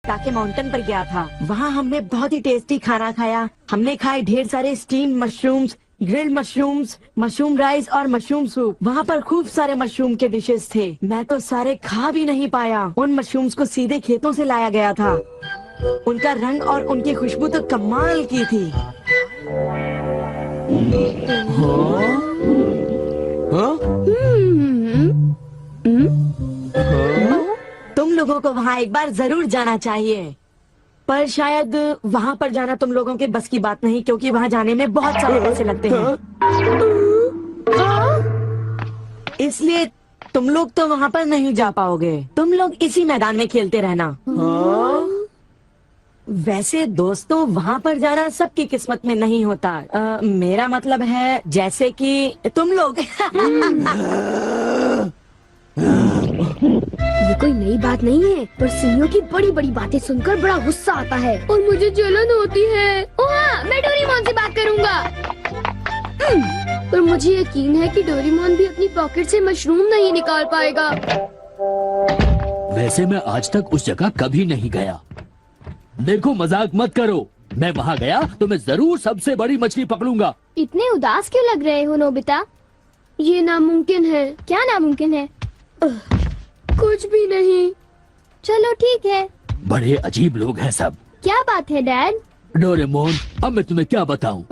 Nobita के mountain पर गया था। वहाँ हमने बहुत ही टेस्टी खाना खाया। हमने खाए ढेर सारे steam mushrooms, grilled mushrooms, mushroom rice और मशरूम सूप। वहाँ पर खूब सारे मशरूम के डिशेस थे। मैं तो सारे खा भी नहीं पाया। उन मशरूम्स को सीधे खेतों से लाया गया था। उनका रंग और उनकी खुशबू तो कमाल की थी। तुम लोगों को वहाँ एक बार जरूर जाना चाहिए, पर शायद वहाँ पर जाना तुम लोगों के बस की बात नहीं, क्योंकि वहाँ जाने में बहुत सारे पैसे लगते हैं। इसलिए तुम लोग तो वहाँ पर नहीं जा पाओगे। तुम लोग इसी मैदान में खेलते रहना। वैसे दोस्तों, वहाँ पर जाना सबकी किस्मत में नहीं होता। मेरा मतलब है जैसे कि तुम लोग। ये कोई नई बात नहीं है, पर सीईओ की बड़ी बड़ी बातें सुनकर बड़ा गुस्सा आता है और मुझे जलन होती है। ओह हाँ, मैं डोरेमोन से बात करूँगा। पर मुझे यकीन है कि डोरेमोन भी अपनी पॉकेट से मशरूम नहीं निकाल पाएगा। वैसे मैं आज तक उस जगह कभी नहीं गया। देखो, मजाक मत करो। मैं वहाँ गया तो मैं जरूर सबसे बड़ी मछली पकड़ूंगा। इतने उदास क्यों लग रहे हो नोबिता? ये नामुमकिन है। क्या नामुमकिन है? कुछ भी नहीं। चलो ठीक है। बड़े अजीब लोग हैं सब। क्या बात है डैड? डोरेमोन, अब मैं तुम्हें क्या बताऊं?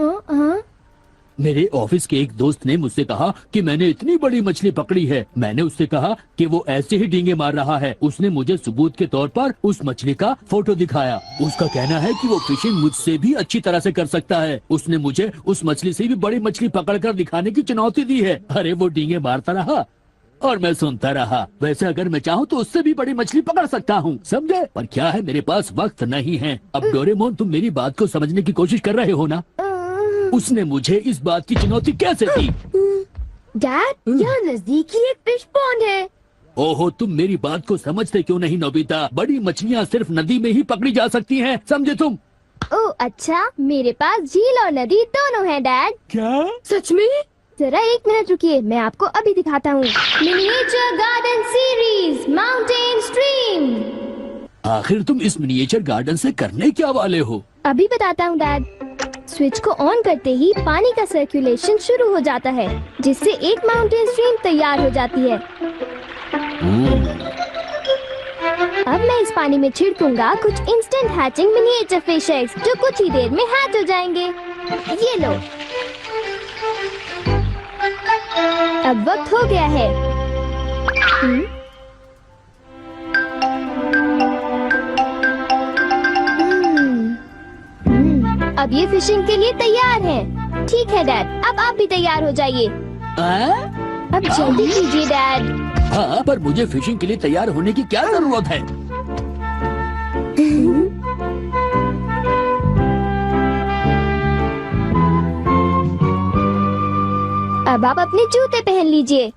मेरे ऑफिस के एक दोस्त ने मुझसे कहा कि मैंने इतनी बड़ी मछली पकड़ी है। मैंने उससे कहा कि वो ऐसे ही डींगे मार रहा है। उसने मुझे सबूत के तौर पर उस मछली का फोटो दिखाया। उसका कहना है कि वो फिशिंग मुझसे भी अच्छी तरह से कर सकता है। उसने मुझे उस मछली से भी बड़ी मछली पकड़कर दिखाने की चुनौती दी है। अरे वो डींगे मारता रहा और मैं सुनता रहा। वैसे अगर मैं चाहूँ तो उससे भी बड़ी मछली पकड़ सकता हूँ, समझे? पर क्या है, मेरे पास वक्त नहीं है। अब डोरेमोन, तुम मेरी बात को समझने की कोशिश कर रहे हो ना? उसने मुझे इस बात की चुनौती कैसे दी? डैड, यहाँ नजदीक ही एक फिश पॉन्ड है। ओहो, तुम मेरी बात को समझते क्यों नहीं नोबिता? बड़ी मछलियाँ सिर्फ नदी में ही पकड़ी जा सकती हैं, समझे तुम? ओह अच्छा, मेरे पास झील और नदी दोनों है डैड। क्या? सच में? जरा एक मिनट रुकिए, मैं आपको अभी दिखाता हूँ। Miniature garden series mountain stream. आखिर तुम इस मिनिएचर गार्डन से करने क्या वाले हो? अभी बताता हूँ डैड। स्विच को ऑन करते ही पानी का सर्कुलेशन शुरू हो जाता है, जिससे एक माउंटेन स्ट्रीम तैयार हो जाती है। अब मैं इस पानी में छिड़कूंगा कुछ instant hatching miniature fish eggs, जो कुछ ही देर में हैच हो जाएंगे। ये लो। अब वक्त हो गया है। अब ये फिशिंग के लिए तैयार हैं। ठीक है डैड, अब आप भी तैयार हो जाइए। अब जल्दी कीजिए डैड। हाँ, पर मुझे फिशिंग के लिए तैयार होने की क्या जरूरत है? अब आप अपने जूते पहन लीजिए।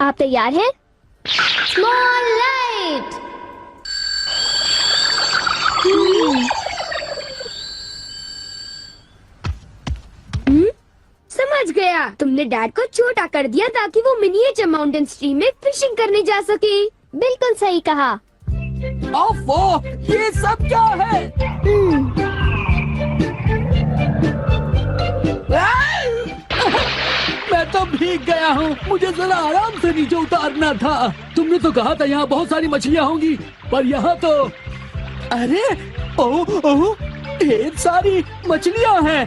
आप तैयार हैं? Small light. समझ गया, तुमने डैड को छोटा कर दिया ताकि वो मिनिएचर माउंटेन स्ट्रीम में फिशिंग करने जा सके। बिल्कुल सही कहा। ओफो, ये सब क्या है? मैं तो भीग गया हूँ। मुझे जरा आराम से नीचे उतारना था। तुमने तो कहा था यहाँ बहुत सारी मछलियाँ होंगी, पर यहाँ तो अरे ओह, ढेर सारी मछलियाँ हैं।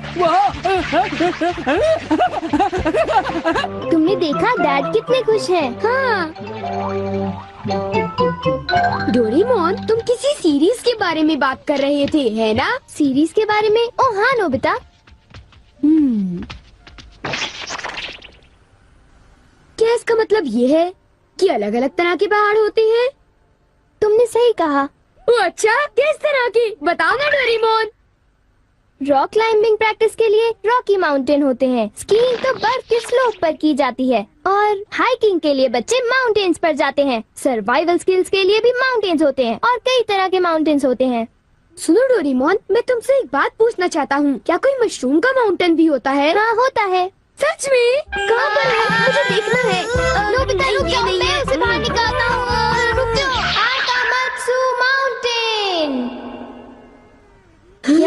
तुमने देखा डैड कितने खुश हैं। हाँ। डोरेमोन, तुम किसी सीरीज के बारे में बात कर रहे थे, है ना? सीरीज के बारे में? ओह हाँ नोबिता। क्या इसका मतलब ये है कि अलग अलग तरह के पहाड़ होते हैं? तुमने सही कहा। अच्छा, किस तरह की? बताओ ना डोरेमोन। रॉक क्लाइंबिंग प्रैक्टिस के लिए रॉकी माउंटेन होते हैं। स्कीइंग तो बर्फ के स्लोप पर की जाती है और हाइकिंग के लिए बच्चे माउंटेन्स पर जाते हैं। सर्वाइवल स्किल्स के लिए भी माउंटेन्स होते हैं और कई तरह के माउंटेन्स होते हैं। सुनो डोरेमोन, मैं तुमसे एक बात पूछना चाहता हूँ। क्या कोई मशरूम का माउंटेन भी होता है? हाँ होता है। सच में? कहाँ पर है? मुझे देखना है। नोबिता रुक जाओ, मैं उसे बाहर निकालता हूँ। रुक जाओ। आता मत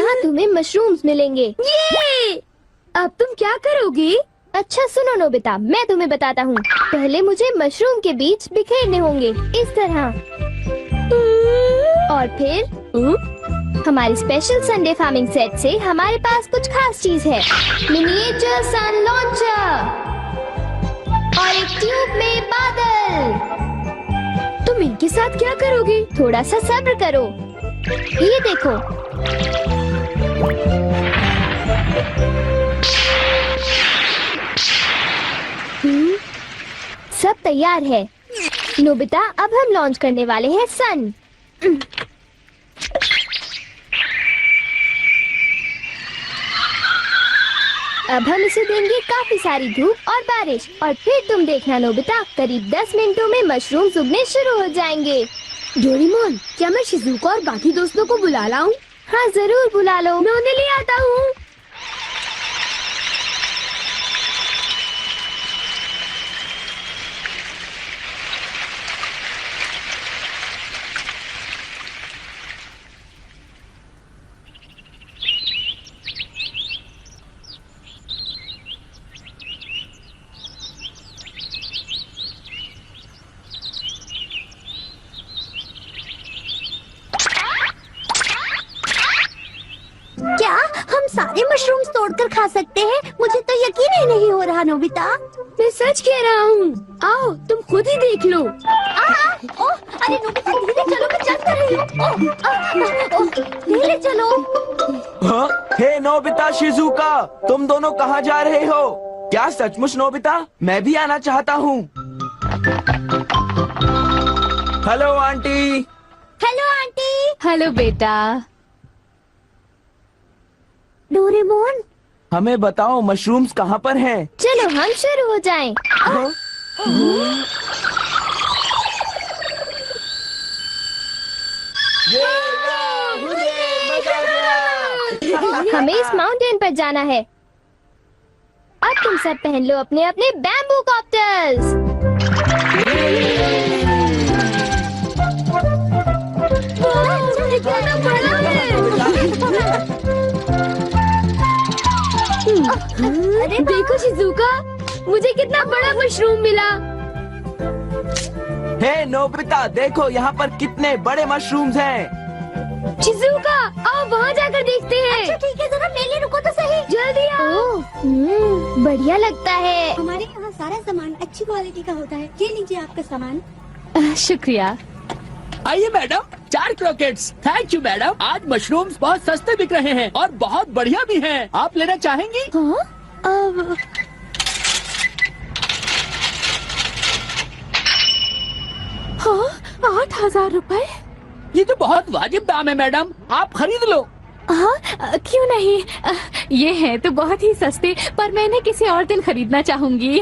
जहाँ तुम्हें मशरूम्स मिलेंगे। ये अब तुम क्या करोगी? अच्छा सुनो नोबिता, मैं तुम्हें बताता हूँ। पहले मुझे मशरूम के बीज बिखेरने होंगे इस तरह, और फिर हमारे स्पेशल संडे फार्मिंग सेट से हमारे पास कुछ खास चीज है। मिनिएचर सन लॉन्चर और एक ट्यूब में बादल। तुम इनके साथ क्या करोगी? थोड़ा सा सब्र करो। ये देखो, सब तैयार है। नोबिता, अब हम लॉन्च करने वाले हैं सन। अब हम इसे देंगे काफी सारी धूप और बारिश, और फिर तुम देखना नोबिता, करीब 10 मिनटों में मशरूम उगने शुरू हो जाएंगे। डोरेमोन, क्या मैं शिजुका और बाकी दोस्तों को बुला लाऊं? हाँ जरूर बुला लो, मैं उन्हें ले आता हूँ। क्या हम सारे मशरूम्स तोड़कर खा सकते हैं? मुझे तो यकीन ही नहीं हो रहा नोबिता। मैं सच कह रहा हूँ। आओ तुम खुद ही देख लो। ओह, अरे नोबिता धीरे चलो, मैं चल कर रही हूँ। धीरे चलो। हाँ? हे नोबिता, शिजुका, तुम दोनों कहाँ जा रहे हो? क्या सचमुच नोबिता? मैं भी आना चाहता हूँ। Hello aunty. Hello aunty. Hello बेटा। डोरेमोन, हमें बताओ मशरूम्स कहाँ पर हैं? चलो हम शुरू हो जाएं। हाँ? हमें इस माउंटेन पर जाना है। अब तुम सब पहन लो अपने अपने बैम्बू कॉप्टर्स। अरे देखो शिजुका, मुझे कितना बड़ा मशरूम मिला। हे नोबिता, देखो यहाँ पर कितने बड़े मशरूम्स हैं। शिजुका, आओ वहाँ जाकर देखते हैं। अच्छा ठीक है, जरा मेले रुको तो सही। जल्दी आओ। बढ़िया लगता है। हमारे यहाँ सारा सामान अच्छी क्वालिटी का होता है। ये लीजिए आपका सामान। शुक्रिया। आइए madam, 4 croquettes. Thank you madam. आज मशरूम्स बहुत सस्ते बिक रहे हैं और बहुत बढ़िया भी हैं। आप लेना चाहेंगी? हाँ? हाँ, 8,000 रुपए। ये तो बहुत वाजिब दाम है मैडम, आप खरीद लो। हाँ, क्यों नहीं। ये है तो बहुत ही सस्ते, पर मैं इन्हें किसी और दिन खरीदना चाहूंगी।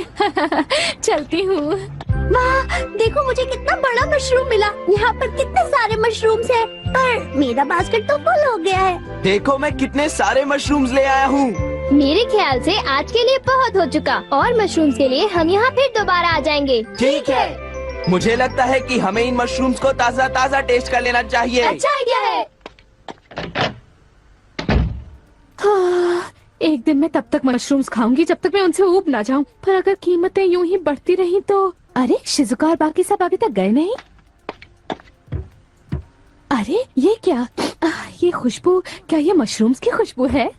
चलती हूँ। वाह, देखो मुझे कितना बड़ा मशरूम मिला। यहाँ पर कितने सारे मशरूम्स हैं, पर मेरा बास्केट तो फुल हो गया है। देखो मैं कितने सारे मशरूम्स ले आया हूँ। मेरे ख्याल से आज के लिए बहुत हो चुका, और मशरूम्स के लिए हम यहाँ फिर दोबारा आ जाएंगे। ठीक है, मुझे लगता है कि हमें इन मशरूम्स को ताज़ा ताज़ा टेस्ट कर लेना चाहिए। अच्छा आइडिया है। हाँ, एक दिन मैं तब तक मशरूम्स खाऊंगी जब तक मैं उनसे ऊब ना जाऊं। पर अगर कीमतें यूं ही बढ़ती रही तो। अरे शिजुका और बाकी सब अभी तक गए नहीं। अरे ये क्या? ये खुशबू, क्या ये मशरूम्स की खुशबू है?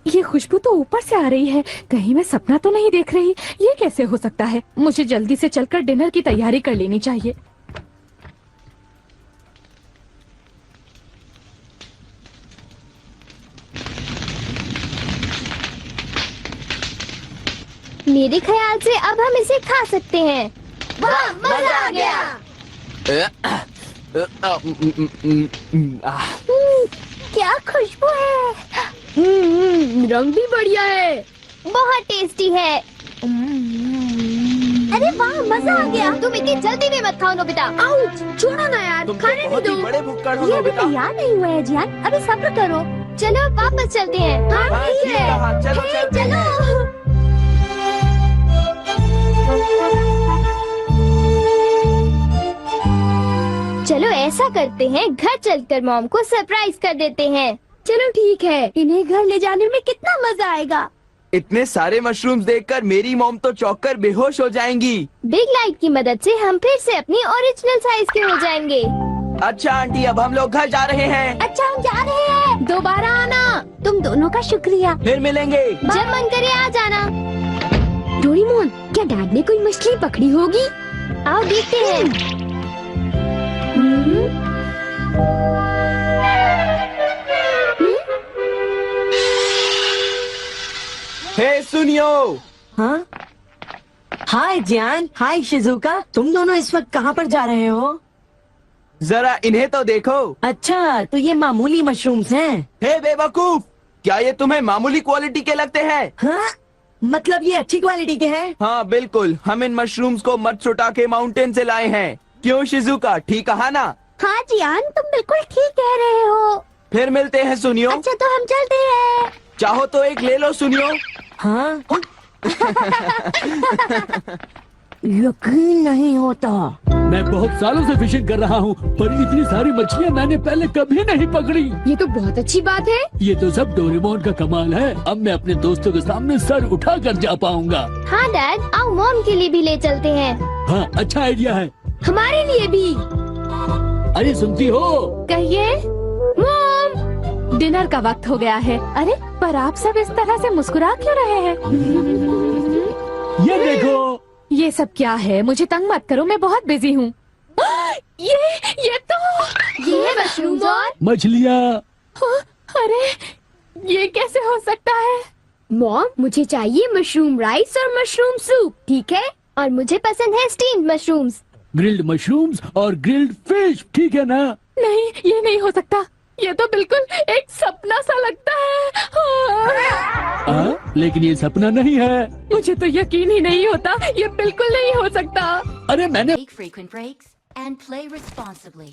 ये खुशबू तो ऊपर से आ रही है। कहीं मैं सपना तो नहीं देख रही? ये कैसे हो सकता है? मुझे जल्दी से चलकर डिनर की तैयारी कर लेनी चाहिए। मेरे ख्याल से अब हम इसे खा सकते हैं। वाह, मजा आ गया। क्या खुशबू है। रंग भी बढ़िया है। बहुत टेस्टी है। अरे वाह, मजा आ गया। तुम इतनी जल्दी भी मत खाओ नोबिता। आउच, छोड़ो ना यार, तुम तो खाने नहीं बहुत ही दो। बड़े भुक्कड़ हो ये अभी नोबिता। तैयार नहीं हुआ है जियान, अभी सब्र करो। चलो अब वापस चलते हैं। हाँ, ठीक है, हाँ, चलो हे, चलते हैं। चलो ऐसा करते हैं, घर चलकर मॉम को सरप्राइज कर देते हैं। चलो ठीक है, इन्हें घर ले जाने में कितना मजा आएगा। इतने सारे मशरूम्स देखकर मेरी मॉम तो चौंक कर बेहोश हो जाएंगी। बिग लाइट की मदद से हम फिर से अपनी ओरिजिनल साइज के हो जाएंगे। अच्छा आंटी, अब हम लोग घर जा रहे हैं। अच्छा हम जा रहे हैं। दोबारा आना। तुम दोनों का शुक्रिया। फिर मिलेंगे। जब मन करे आ जाना। डोरेमोन, क्या डैड ने कोई मछली पकड़ी होगी? आओ देखते हैं। हे सुनियो। हाँ हाय जियान, हाय शिजुका, तुम दोनों इस वक्त कहाँ पर जा रहे हो? जरा इन्हें तो देखो। अच्छा, तो ये मामूली मशरूम्स हैं। हे बेवकूफ, क्या ये तुम्हें मामूली क्वालिटी के लगते हैं? हाँ, मतलब ये अच्छी क्वालिटी के हैं? हाँ बिल्कुल, हम इन मशरूम्स को मत्सुटा के माउंटेन से लाए हैं। क्यों शिजुका, ठीक कहा ना? हाँ जियान, तुम बिल्कुल ठीक कह रहे हो। फिर मिलते हैं सुनियो। अच्छा तो हम चलते हैं। चाहो तो एक ले लो सुनियो। हाँ यकीन नहीं होता। मैं बहुत सालों से फिशिंग कर रहा हूँ, पर इतनी सारी मछलियाँ मैंने पहले कभी नहीं पकड़ी। ये तो बहुत अच्छी बात है। ये तो सब डोरेमोन का कमाल है। अब मैं अपने दोस्तों के सामने सर उठा कर जा पाऊंगा। हाँ डैड, आओ मॉम के लिए भी ले चलते हैं। हाँ, अच्छा आइडिया है। हमारे लिए भी। अरे सुनती हो? कहिए। मॉम, डिनर का वक्त हो गया है। अरे पर आप सब इस तरह से मुस्कुरा क्यों रहे हैं? ये देखो। ये सब क्या है? मुझे तंग मत करो, मैं बहुत बिजी हूँ। ये तो ये है मशरूम और मछलियाँ। अरे ये कैसे हो सकता है? मॉम, मुझे चाहिए मशरूम राइस और मशरूम सूप, ठीक है? और मुझे पसंद है स्टीम्ड मशरूम्स। ग्रिल्ड मशरूम्स और ग्रिल्ड फिश, ठीक है ना? नहीं, ये नहीं हो सकता। ये तो बिल्कुल एक सपना सा लगता है। लेकिन ये सपना नहीं है। मुझे तो यकीन ही नहीं होता, ये बिल्कुल नहीं हो सकता। अरे मैंने Take frequent breaks and play responsibly.